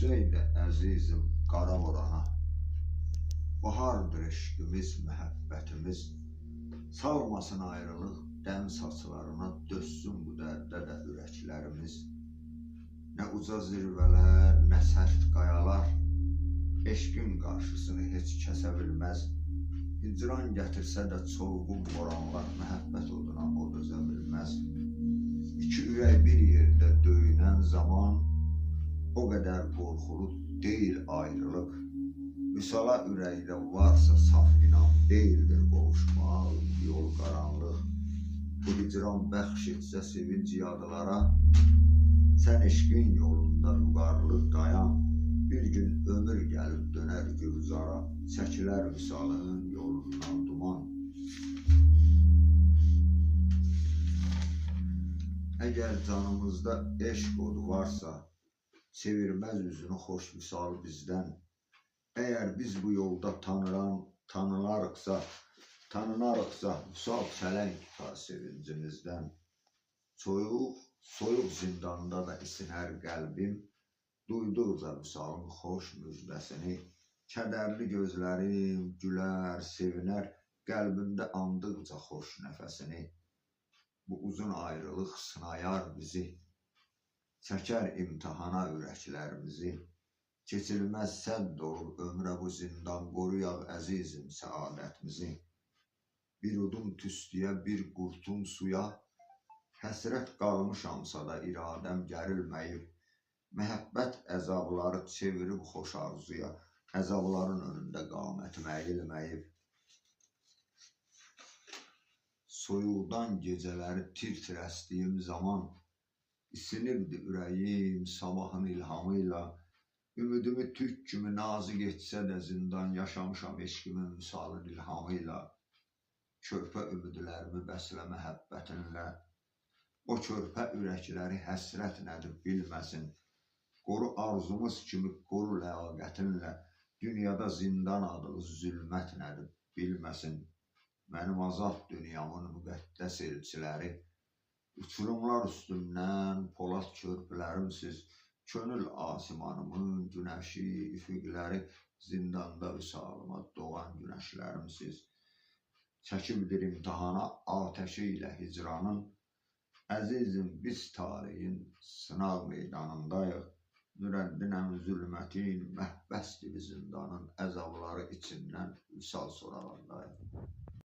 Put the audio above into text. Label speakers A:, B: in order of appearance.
A: Söyle əzizim qara orana, bahardır eşqimiz, məhəbbətimiz. Salmasın ayrılıq dən saçlarına, dözsün bu dərdə də ürəklərimiz. Nə uca zirvələr, nə sərt qayalar, eşqin qarşısını heç kəsə bilməz. Hicran gətirsə də çovğun boranlar, məhəbbət oduna o dözə bilməz. İki ürək bir yerdə döyünən zaman, o qədər qorxulu deyil ayrılıq. Vüsala ürəkdə varsa saf inan, deyildir qovuşmaq, yol qaranlıq. Bu hicran bəxş etsə sevinc yadlara, sən eşqin yolunda vüqarlı dayan. Bir gün ömür gəlib dönər gülzara, çəkilər vüsalın yolundan duman. Əgər canımızda eşq odu varsa, çevirməz üzünü xoş vüsal bizdən. Əgər biz bu yolda tanınarıqsa, vüsal çələng tutar sevincimizdən. Soyuq zindanda da isinər qəlbim, duyduqca vüsalın xoş müjdəsini. Kədərli gözlərim gülər, sevinər, qəlbimdə andıqca xoş nəfəsini. Bu uzun ayrılıq sınayar bizi, çəkər imtihana ürəklərimizi. Keçilməz sədd olur ömrə bu zindan, qoruyaq əzizim səadətimizi. Bir udum tüstüyə, bir qurtum suya, həsrət qalmışamsa da iradəm gərilməyib. Məhəbbət əzabları çevirib xoş arzuya, əzabların önündə qamətim əyilməyib. Soyuqdan gecələri tir-tir əsdiyim zaman, isinirdi ürəyim sabahın ilhamıyla. Ümidimi tük kimi nazik etsə də zindan, yaşamışam eşqimin vüsalın ilhamıyla. Körpə ümidlərimi bəslə məhəbbətinlə, o körpə ürəkləri həsrət nədir bilməsin. Qoru arzumuz kimi qoru ləyaqətinlə, dünyada zindan adlı zülmət nədir bilməsin. Mənim azad dünyamın müqəddəs elçiləri, uçurumlar üstündən polad körpülərimsiz. Könül asimanımın günəşi, üfüqləri, zindanda vüsalıma doğan günəşlərimsiz. Çəkibdir imtihana atəşi ilə hicranın, əzizim biz taleyin sınaq meydanındayıq. Nürəddinəm zülmətin, məhbəsdir zindanın, əzabları içindən vüsal sorağındayıq.